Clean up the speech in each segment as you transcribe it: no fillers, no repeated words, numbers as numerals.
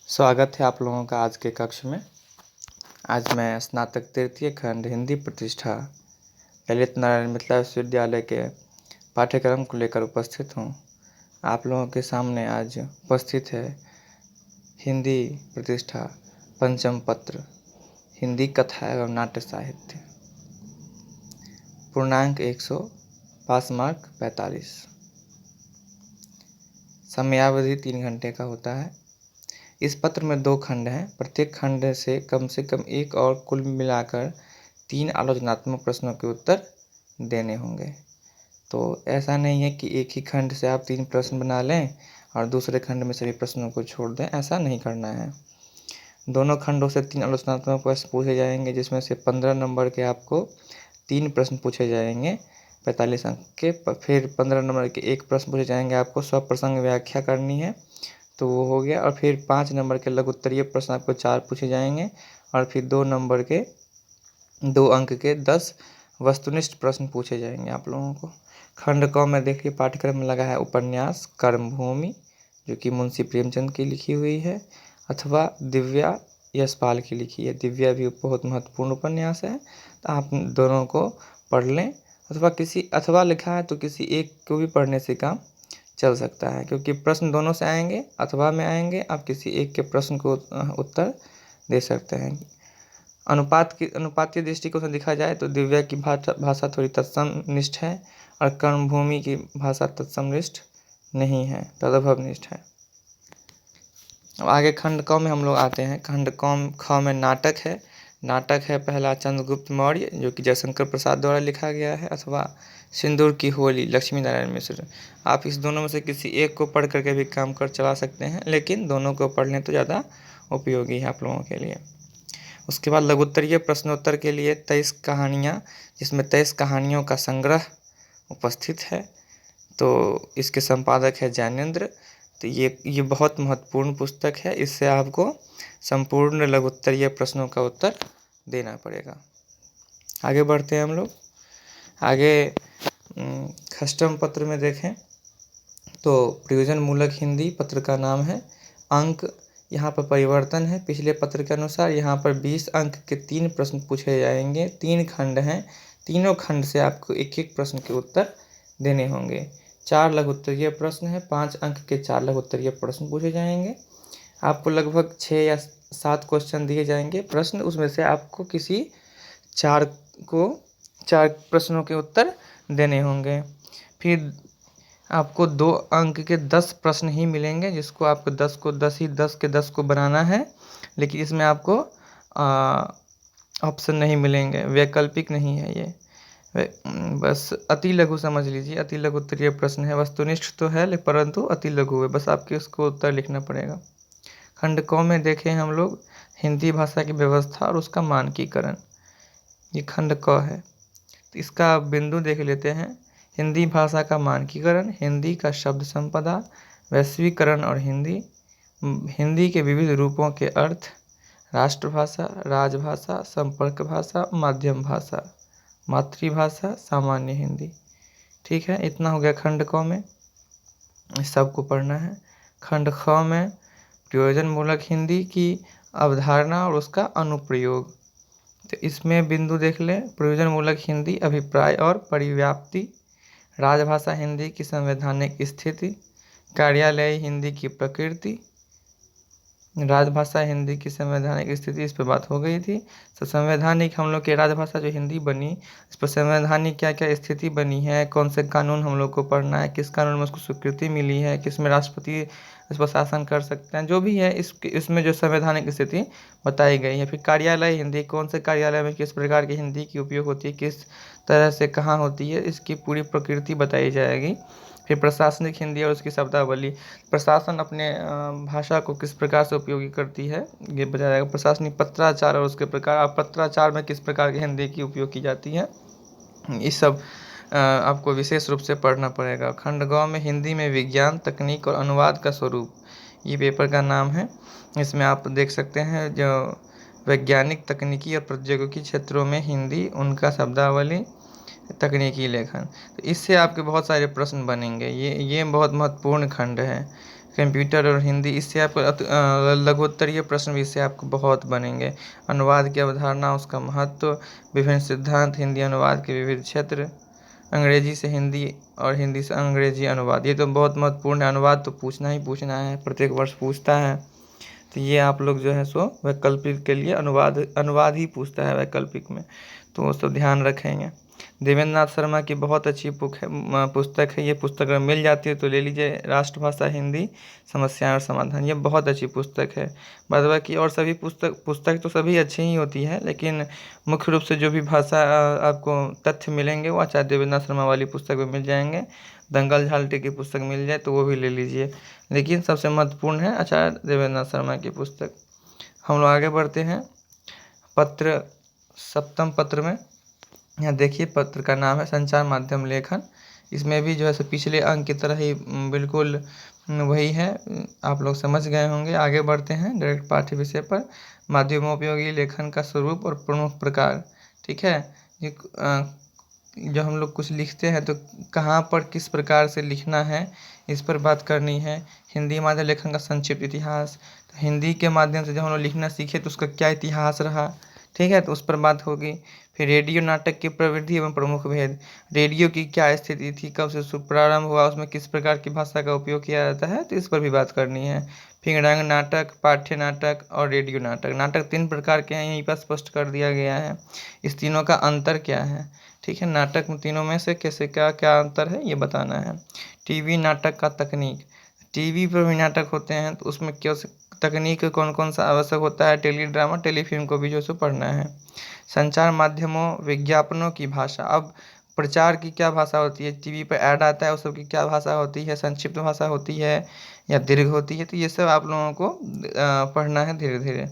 स्वागत है आप लोगों का आज के कक्ष में। आज मैं स्नातक तृतीय खंड हिंदी प्रतिष्ठा ललित नारायण मिथिला विश्वविद्यालय के पाठ्यक्रम को लेकर उपस्थित हूँ। आप लोगों के सामने आज उपस्थित है हिंदी प्रतिष्ठा पंचम पत्र हिंदी कथा एवं नाट्य साहित्य, पूर्णांक 100, पास मार्क 45। समयावधि 3 घंटे का होता है। इस पत्र में 2 खंड हैं। प्रत्येक खंड से कम एक और कुल मिलाकर 3 आलोचनात्मक प्रश्नों के उत्तर देने होंगे। तो ऐसा नहीं है कि एक ही खंड से आप 3 प्रश्न बना लें और दूसरे खंड में सभी प्रश्नों को छोड़ दें, ऐसा नहीं करना है। दोनों खंडों से 3 आलोचनात्मक प्रश्न पूछे जाएंगे, जिसमें से 15 नंबर के आपको 3 प्रश्न पूछे जाएंगे 45 अंक के। फिर 15 नंबर के 1 प्रश्न पूछे जाएंगे, आपको स्वप्रसंग व्याख्या करनी है तो वो हो गया। और फिर 5 नंबर के लघु उत्तरीय प्रश्न आपको 4 पूछे जाएंगे और फिर 2 नंबर के 2 अंक के 10 वस्तुनिष्ठ प्रश्न पूछे जाएंगे आप लोगों को। खंड क में देखिए पाठ्यक्रम में लगा है उपन्यास कर्मभूमि, जो कि मुंशी प्रेमचंद की लिखी हुई है, अथवा दिव्या यशपाल की लिखी है। दिव्या भी बहुत महत्वपूर्ण उपन्यास है, तो आप दोनों को पढ़ लें। अथवा लिखा है तो किसी एक को भी पढ़ने से काम चल सकता है, क्योंकि प्रश्न दोनों से आएंगे, अथवा में आएंगे। आप किसी एक के प्रश्न को उत्तर दे सकते हैं। अनुपातीय दृष्टिकोण से देखा जाए तो दिव्या की भाषा थोड़ी तत्समनिष्ठ है और कर्मभूमि की भाषा तत्समनिष्ठ नहीं है, तदभवनिष्ठ है। अब आगे खंड क में हम लोग आते हैं। खंड ख में नाटक है। नाटक है पहला चंद्रगुप्त मौर्य, जो कि जयशंकर प्रसाद द्वारा लिखा गया है, अथवा सिंदूर की होली लक्ष्मी नारायण मिश्र। आप इस दोनों में से किसी एक को पढ़ करके भी काम कर चला सकते हैं, लेकिन दोनों को पढ़ लें तो ज़्यादा उपयोगी है आप लोगों के लिए। उसके बाद लघुत्तरीय प्रश्नोत्तर के लिए 23 कहानियाँ, जिसमें 23 कहानियों का संग्रह उपस्थित है। तो इसके संपादक है जैनेन्द्र। तो ये बहुत महत्वपूर्ण पुस्तक है। इससे आपको संपूर्ण लघुत्तरीय प्रश्नों का उत्तर देना पड़ेगा। आगे बढ़ते हैं हम लोग। आगे षष्ठम पत्र में देखें तो प्रयोजन मूलक हिंदी पत्र का नाम है। अंक यहाँ पर परिवर्तन है पिछले पत्र के अनुसार। यहाँ पर 20 अंक के 3 प्रश्न पूछे जाएंगे। 3 खंड हैं, तीनों खंड से आपको एक एक प्रश्न के उत्तर देने होंगे। 4 लघुत्तरीय प्रश्न है, 5 अंक के 4 लघुत्तरीय प्रश्न पूछे जाएंगे। आपको लगभग 6 या 7 क्वेश्चन दिए जाएंगे प्रश्न, उसमें से आपको किसी 4 प्रश्नों के उत्तर देने होंगे। फिर आपको 2 अंक के 10 प्रश्न ही मिलेंगे, जिसको आपको 10 के 10 को बनाना है, लेकिन इसमें आपको ऑप्शन नहीं मिलेंगे, वैकल्पिक नहीं है ये। बस अति लघु समझ लीजिए, अति लघु उत्तरीय प्रश्न है। वस्तुनिष्ठ तो है परंतु अति लघु है, बस आपके उसको उत्तर लिखना पड़ेगा। खंड क में देखें हम लोग हिंदी भाषा की व्यवस्था और उसका मानकीकरण। ये खंड क है, तो इसका बिंदु देख लेते हैं। हिंदी भाषा का मानकीकरण, हिंदी का शब्द संपदा, वैश्वीकरण और हिंदी के विविध रूपों के अर्थ, राष्ट्रभाषा, राजभाषा, संपर्क भाषा, माध्यम भाषा, मातृभाषा, सामान्य हिंदी। ठीक है, इतना हो गया खंड क में, इस सबको पढ़ना है। खंड ख में प्रयोजन मूलक हिंदी की अवधारणा और उसका अनुप्रयोग। तो इसमें बिंदु देख लें। प्रयोजन मूलक हिंदी अभिप्राय और परिव्याप्ति, राजभाषा हिंदी की संवैधानिक स्थिति, कार्यालयी हिंदी की प्रकृति, राजभाषा हिंदी की संवैधानिक स्थिति, इस पर बात हो गई थी। तो संवैधानिक हम लोग की राजभाषा जो हिंदी बनी, इस पर संवैधानिक क्या क्या स्थिति बनी है, कौन से कानून हम लोग को पढ़ना है, किस कानून में उसको स्वीकृति मिली है, किस में राष्ट्रपति इस पर शासन कर सकते हैं, जो भी है इसमें जो संवैधानिक स्थिति बताई गई है। फिर कार्यालय हिंदी, कौन से कार्यालय में किस प्रकार की हिंदी की उपयोग होती है, किस तरह से कहाँ होती है, इसकी पूरी प्रकृति बताई जाएगी। फिर प्रशासनिक हिंदी और उसकी शब्दावली, प्रशासन अपने भाषा को किस प्रकार से उपयोगी करती है ये बताया जाएगा। प्रशासनिक पत्राचार और उसके प्रकार, पत्राचार में किस प्रकार की हिंदी की उपयोग की जाती है, ये सब आपको विशेष रूप से पढ़ना पड़ेगा। खंड ग में हिंदी में विज्ञान, तकनीक और अनुवाद का स्वरूप, ये पेपर का नाम है। इसमें आप देख सकते हैं जो वैज्ञानिक, तकनीकी और प्रौद्योगिकी क्षेत्रों में हिंदी, उनका शब्दावली, तकनीकी लेखन। तो इससे आपके बहुत सारे प्रश्न बनेंगे। ये बहुत महत्वपूर्ण खंड है। कंप्यूटर और हिंदी, इससे आपको लघुत्तरीय प्रश्न भी इससे आपको बहुत बनेंगे। अनुवाद की अवधारणा, उसका महत्व, विभिन्न सिद्धांत, हिंदी अनुवाद के विविध क्षेत्र, अंग्रेजी से हिंदी और हिंदी से अंग्रेजी अनुवाद, ये तो बहुत महत्वपूर्ण है। अनुवाद तो पूछना ही पूछना है, प्रत्येक वर्ष पूछता है। तो ये आप लोग जो है सो वैकल्पिक के लिए अनुवाद ही पूछता है वैकल्पिक में, तो वो सब ध्यान रखेंगे। देवेंद्र नाथ शर्मा की बहुत अच्छी पुस्तक है। ये पुस्तक अगर मिल जाती है तो ले लीजिए, राष्ट्रभाषा हिंदी, समस्याएं और समाधान। ये बहुत अच्छी पुस्तक है। बाद बाकी और सभी पुस्तक तो सभी अच्छी ही होती है, लेकिन मुख्य रूप से जो भी भाषा आपको तथ्य मिलेंगे वो आचार्य देवेंद्र नाथ शर्मा वाली पुस्तक में मिल जाएंगे। दंगल झालटे की पुस्तक मिल जाए तो वो भी ले लीजिए, लेकिन सबसे महत्वपूर्ण है आचार्य देवेंद्र नाथ शर्मा की पुस्तक। हम लोग आगे बढ़ते हैं पत्र, सप्तम पत्र में। यहाँ देखिए पत्र का नाम है संचार माध्यम लेखन। इसमें भी जो है सो पिछले अंक की तरह ही बिल्कुल वही है, आप लोग समझ गए होंगे। आगे बढ़ते हैं डायरेक्ट पाठ्य विषय पर। माध्यमोपयोगी लेखन का स्वरूप और प्रमुख प्रकार। ठीक है, ये जो हम लोग कुछ लिखते हैं तो कहाँ पर किस प्रकार से लिखना है, इस पर बात करनी है। हिंदी माध्यम लेखन का संक्षिप्त इतिहास, तो हिंदी के माध्यम से जब हम लोग लिखना सीखे तो उसका क्या इतिहास रहा, ठीक है, तो उस पर बात होगी। फिर रेडियो नाटक की प्रवृत्ति एवं प्रमुख भेद, रेडियो की क्या स्थिति थी, कब से प्रारंभ हुआ, उसमें किस प्रकार की भाषा का उपयोग किया जाता है, तो इस पर भी बात करनी है। फिर रंग नाटक, पाठ्य नाटक और रेडियो नाटक। नाटक 3 प्रकार के हैं, यहीं पर स्पष्ट कर दिया गया है। इस तीनों का अंतर क्या है, ठीक है, नाटक में तीनों में से कैसे क्या क्या अंतर है ये बताना है। टीवी नाटक का तकनीक, टीवी पर भी नाटक होते हैं तो उसमें क्या तकनीक कौन कौन सा आवश्यक होता है, टेली ड्रामा टेलीफिल्म को भी जो सो पढ़ना है। संचार माध्यमों विज्ञापनों की भाषा, अब प्रचार की क्या भाषा होती है, टीवी पर ऐड आता है उस सब की क्या भाषा होती है, संक्षिप्त भाषा होती है या दीर्घ होती है, तो ये सब आप लोगों को पढ़ना है धीरे धीरे।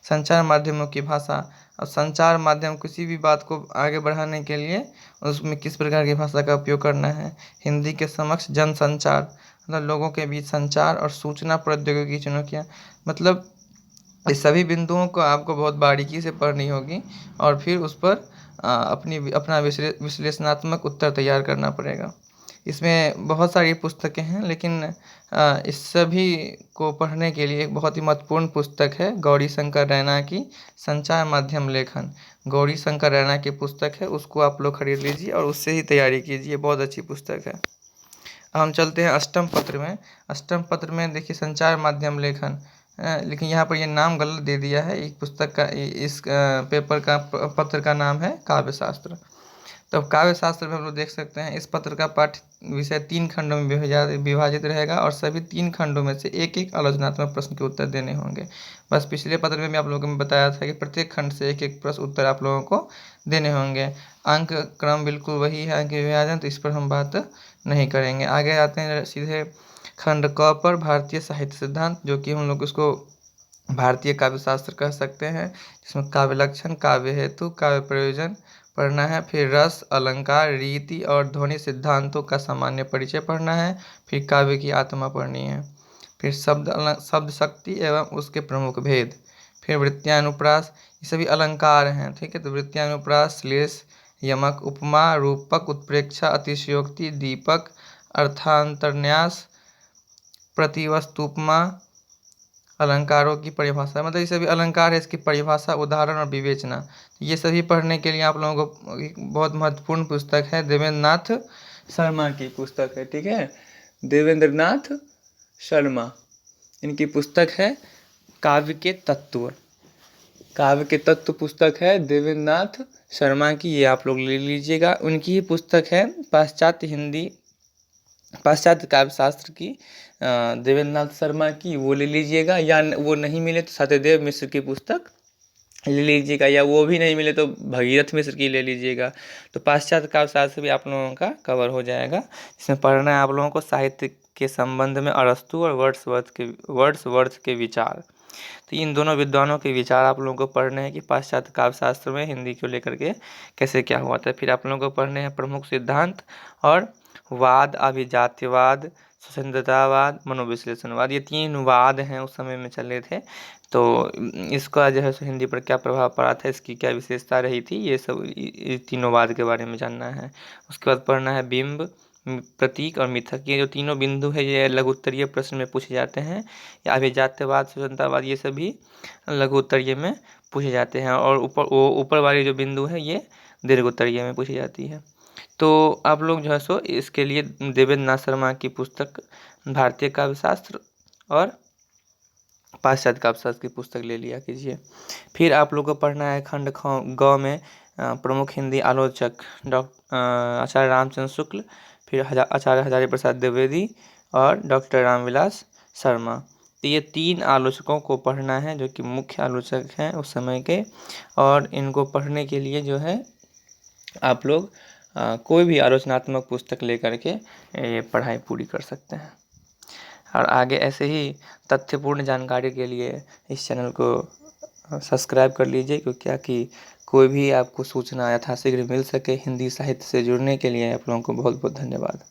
संचार माध्यमों की भाषा, अब संचार माध्यम किसी भी बात को आगे बढ़ाने के लिए उसमें किस प्रकार की भाषा का उपयोग करना है। हिंदी के समक्ष जनसंचार, मतलब लोगों के बीच संचार और सूचना प्रौद्योगिकी चुनौतियाँ, मतलब इस सभी बिंदुओं को आपको बहुत बारीकी से पढ़नी होगी और फिर उस पर अपना विश्लेषणात्मक उत्तर तैयार करना पड़ेगा। इसमें बहुत सारी पुस्तकें हैं, लेकिन इस सभी को पढ़ने के लिए एक बहुत ही महत्वपूर्ण पुस्तक है गौरी शंकर रैना की संचार माध्यम लेखन। गौरी शंकर रैना की पुस्तक है, उसको आप लोग खरीद लीजिए और उससे ही तैयारी कीजिए, बहुत अच्छी पुस्तक है। हम चलते हैं अष्टम पत्र में। अष्टम पत्र में देखिए संचार माध्यम लेखन, लेकिन यहाँ पर ये नाम गलत दे दिया है। एक पुस्तक का इस पेपर का पत्र का नाम है काव्यशास्त्र। तो काव्यशास्त्र में हम लोग देख सकते हैं इस पत्र का पाठ्य विषय 3 खंडों में विभाजित रहेगा और सभी 3 खंडों में से एक एक आलोचनात्मक प्रश्न के उत्तर देने होंगे। बस पिछले पत्र में भी आप लोगों को बताया था कि प्रत्येक खंड से एक एक प्रश्न उत्तर आप लोगों को देने होंगे। अंक क्रम बिल्कुल वही है, अंक विभाजन, तो इस पर हम बात नहीं करेंगे। आगे आते हैं सीधे खंड क पर भारतीय साहित्य सिद्धांत, जो कि हम लोग इसको भारतीय काव्यशास्त्र कह सकते हैं, जिसमें काव्य लक्षण, काव्य हेतु, काव्य प्रयोजन पढ़ना है। फिर रस, अलंकार, रीति और ध्वनि सिद्धांतों का सामान्य परिचय पढ़ना है। फिर काव्य की आत्मा पढ़नी है। फिर शब्द शक्ति एवं उसके प्रमुख भेद। फिर वृत्त्यानुप्रास, ये सभी अलंकार हैं, ठीक है, तो वृत्त्यानुप्रास, श्लेष, यमक, उपमा, रूपक, उत्प्रेक्षा, अतिशयोक्ति, दीपक, अर्थांतरन्यास, प्रतिवस्तुपमा, अलंकारों की परिभाषा, मतलब ये सभी अलंकार है, इसकी परिभाषा, उदाहरण और विवेचना। ये सभी पढ़ने के लिए आप लोगों को एक बहुत महत्वपूर्ण पुस्तक है, देवेंद्र नाथ शर्मा की पुस्तक है, ठीक है, देवेंद्र नाथ शर्मा, इनकी पुस्तक है काव्य के तत्व। काव्य के तत्व पुस्तक है देवेंद्र नाथ शर्मा की, ये आप लोग ले लीजिएगा। उनकी ही पुस्तक है पाश्चात्य काव्यशास्त्र की, देवेंद्र नाथ शर्मा की, वो ले लीजिएगा। या वो नहीं मिले तो सत्यदेव मिश्र की पुस्तक ले लीजिएगा, या वो भी नहीं मिले तो भगीरथ मिश्र की ले लीजिएगा। तो पाश्चात्य काव्यशास्त्र भी आप लोगों का कवर हो जाएगा। इसमें पढ़ना है आप लोगों को साहित्य के संबंध में अरस्तु और वर्ड्सवर्थ के विचार। तो इन दोनों विद्वानों के विचार आप लोगों को पढ़ने हैं कि पाश्चात्य काव्यशास्त्र में हिंदी को लेकर के कैसे क्या हुआ था। फिर आप लोगों को पढ़ने हैं प्रमुख सिद्धांत और वाद, अभिजात्यवाद, स्वतंत्रतावाद, मनोविश्लेषणवाद। ये 3 वाद हैं, उस समय में चले थे। तो इसका जो है सो हिंदी पर क्या प्रभाव पड़ा था, इसकी क्या विशेषता रही थी, ये सब तीनों वाद के बारे में जानना है। उसके बाद पढ़ना है बिंब, प्रतीक और मिथक, ये जो तीनों बिंदु है ये लघु उत्तरीय प्रश्न में पूछे जाते हैं। या अभिजात्यवाद, स्वतंत्रतावाद, ये सभी लघु उत्तरीय में पूछे जाते हैं। और ऊपर वाली जो बिंदु है ये दीर्घ उत्तरीय में पूछी जाती है। तो आप लोग जो है सो इसके लिए देवेंद्र नाथ शर्मा की पुस्तक भारतीय काव्यशास्त्र और पाश्चात्य काव्यशास्त्र की पुस्तक ले लिया कीजिए। फिर आप लोग को पढ़ना है खंड ग में प्रमुख हिंदी आलोचक आचार्य रामचंद्र शुक्ल, फिर आचार्य हजारी प्रसाद द्विवेदी और डॉक्टर रामविलास शर्मा। तो ये 3 आलोचकों को पढ़ना है जो कि मुख्य आलोचक हैं उस समय के। और इनको पढ़ने के लिए जो है आप लोग कोई भी आलोचनात्मक पुस्तक लेकर के ये पढ़ाई पूरी कर सकते हैं। और आगे ऐसे ही तथ्यपूर्ण जानकारी के लिए इस चैनल को सब्सक्राइब कर लीजिए, क्योंकि कोई भी आपको सूचना यथाशीघ्र मिल सके। हिंदी साहित्य से जुड़ने के लिए आप लोगों को बहुत बहुत धन्यवाद।